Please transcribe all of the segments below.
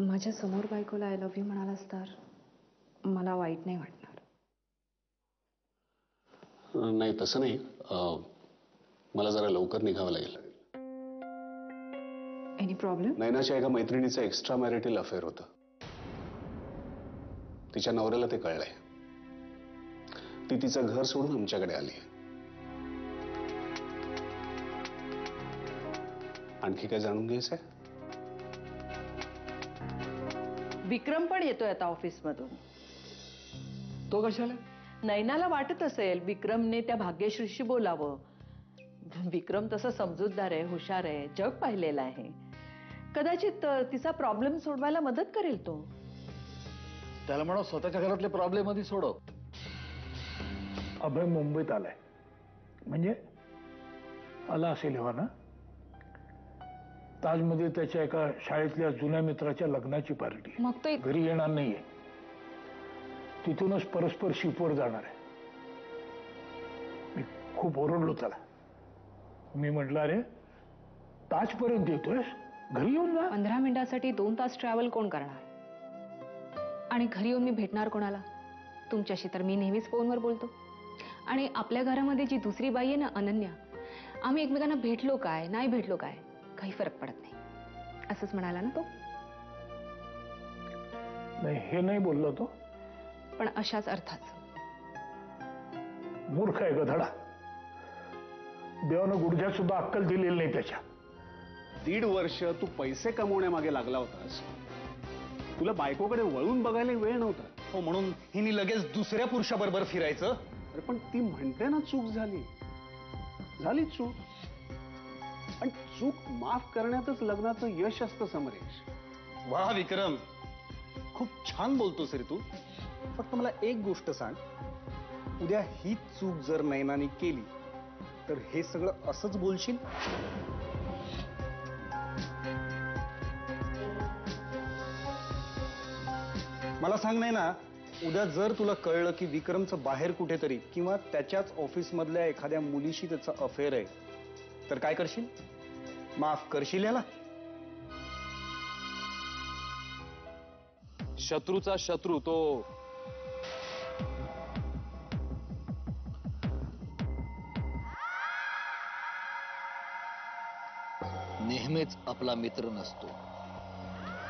माझ्या समोर बायकोला आय लव्ह यू म्हणालास तर मला वाईट नाही वाटणार. नाही तसं नाही, मला जरा लवकर निघावं लागेल. Any problem? नैनाच्या एका मैत्रिणीचं एक्स्ट्रा मॅरिटल अफेअर होतं. तिच्या नवऱ्याला ते कळलंय. ती तिचं घर सोडून आमच्याकडे आली. आणखी काय जाणून घ्यायचंय? विक्रम पण येतोय आता ऑफिसमधून. तो कशाला? नैनाला वाटत असेल विक्रमने त्या भाग्यश्रीशी बोलावं. विक्रम तसं समजूतदार आहे, हुशार आहे, जग पाहिलेलं आहे. कदाचित तिचा प्रॉब्लेम सोडवायला मदत करेल तो. त्याला म्हणा स्वतःच्या घरातले प्रॉब्लेम आधी सोडव. अभय मुंबईत आलाय म्हणजे आला असेल हवा ना. ताजमध्ये त्याच्या एका शाळेतल्या जुन्या मित्राच्या लग्नाची पार्टी. मग तो घरी येणार नाहीये. तिथूनच परस्पर शिपवर जाणार आहे. मी खूप ओरडलो त्याला. मी म्हटलं अरे ताजपर्यंत येतोय, घरी येऊन जा. 15 मिनिटासाठी 2 तास ट्रॅव्हल कोण करणार? आणि घरी येऊन मी भेटणार कोणाला? तुमच्याशी तर मी नेहमीच फोनवर बोलतो. आणि आपल्या घरामध्ये जी दुसरी बाई आहे ना अनन्या, आम्ही एकमेकांना भेटलो काय नाही भेटलो काय काही फरक पडत नाही असंच म्हणाला ना तो. नाही हे नाही बोललो तो. पण अशाच अर्थाच. मूर्ख आहे गधडा. देवानं गुडघ्यात सुद्धा अक्कल दिलेली नाही त्याच्या. 1.5 वर्ष तू पैसे कमवण्यामागे लागला होतास. तुला बायकोकडे वळून बघायला वेळ नव्हता. हो म्हणून हिने लगेच दुसऱ्या पुरुषाबरोबर फिरायचं. अरे पण ती म्हणते ना चूक झाली. झाली चूक. पण चूक माफ करण्यातच लग्नाचं यश असतं समरेश. वा विक्रम, खूप छान बोलतोस रे तू. फक्त मला एक गोष्ट सांग, उद्या ही चूक जर नैनाने केली तर हे सगळं असंच बोलशील? मला सांग नैना, उद्या जर तुला कळलं की विक्रमचं बाहेर कुठेतरी किंवा त्याच्याच ऑफिसमधल्या एखाद्या मुलीशी त्याचं अफेअर आहे, तर काय करशील? माफ करशील याला? शत्रूचा शत्रू तो नेहमीच आपला मित्र नसतो.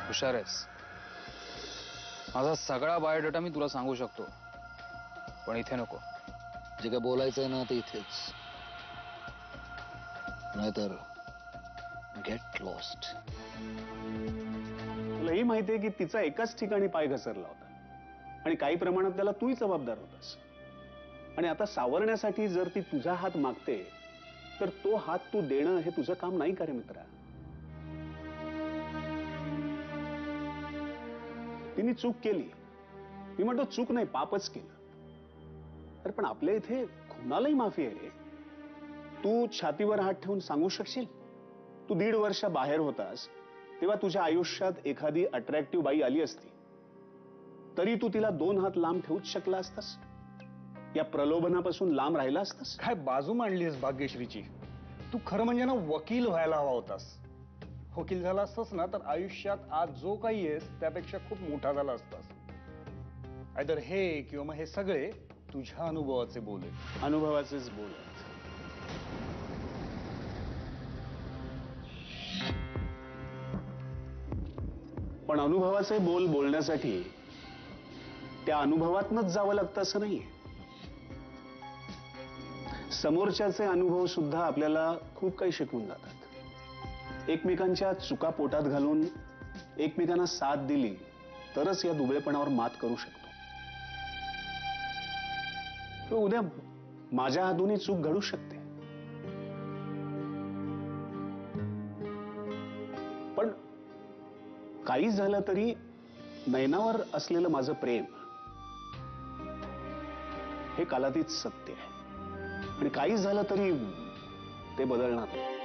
हुशार आहेस. माझा सगळा बायोडेटा मी तुला सांगू शकतो, पण इथे नको. जे काय बोलायचंय ना ते इथेच, नाहीतर गेट लॉस्ट. तुलाही माहितीये की तिचा एकाच ठिकाणी पाय घसरला होता आणि काही प्रमाणात त्याला तूही जबाबदार होतास. आणि आता सावरण्यासाठी जर ती तुझा हात मागते तर तो हात तू देणं हे तुझं काम नाही का रे मित्रा? तिने चूक केली. मी म्हणतो चूक नाही, पापच केलं. तर पण आपल्या इथे खुनालाही माफी आहे रे. तू छातीवर हात ठेवून सांगू शकशील? तू 1.5 वर्ष बाहेर होतास तेव्हा तुझ्या आयुष्यात एखादी अट्रॅक्टिव्ह बाई आली असती तरी तू तिला 2 हात लांब ठेवूच शकला असतास? या प्रलोभनापासून लांब राहिला असतास? काय बाजू मांडलीस भाग्यश्रीची? तू खरं म्हणजे ना वकील व्हायला हवा होतास. वकील झाला असतास ना तर आयुष्यात आज जो काही आहेस त्यापेक्षा खूप मोठा झाला असतास. आयदर हे किंवा मग हे सगळे तुझ्या अनुभवाचे बोल आहेत. अनुभवाचेच बोल आहेत. पण अनुभवाचे बोल बोलण्यासाठी त्या अनुभवातनच जावं लागतं असं नाहीये. समोरच्याचे अनुभव सुद्धा आपल्याला खूप काही शिकवून जातात. एकमेकांच्या चुका पोटात घालून एकमेकांना साथ दिली तरच या दुबळेपणावर मात करू शकतो. तो उद्या माझ्या हातूनही चूक घडू शकते. पण काही झालं तरी नैनावर असलेलं माझं प्रेम हे कालातीत सत्य आहे आणि काही झालं तरी ते बदलणार नाही.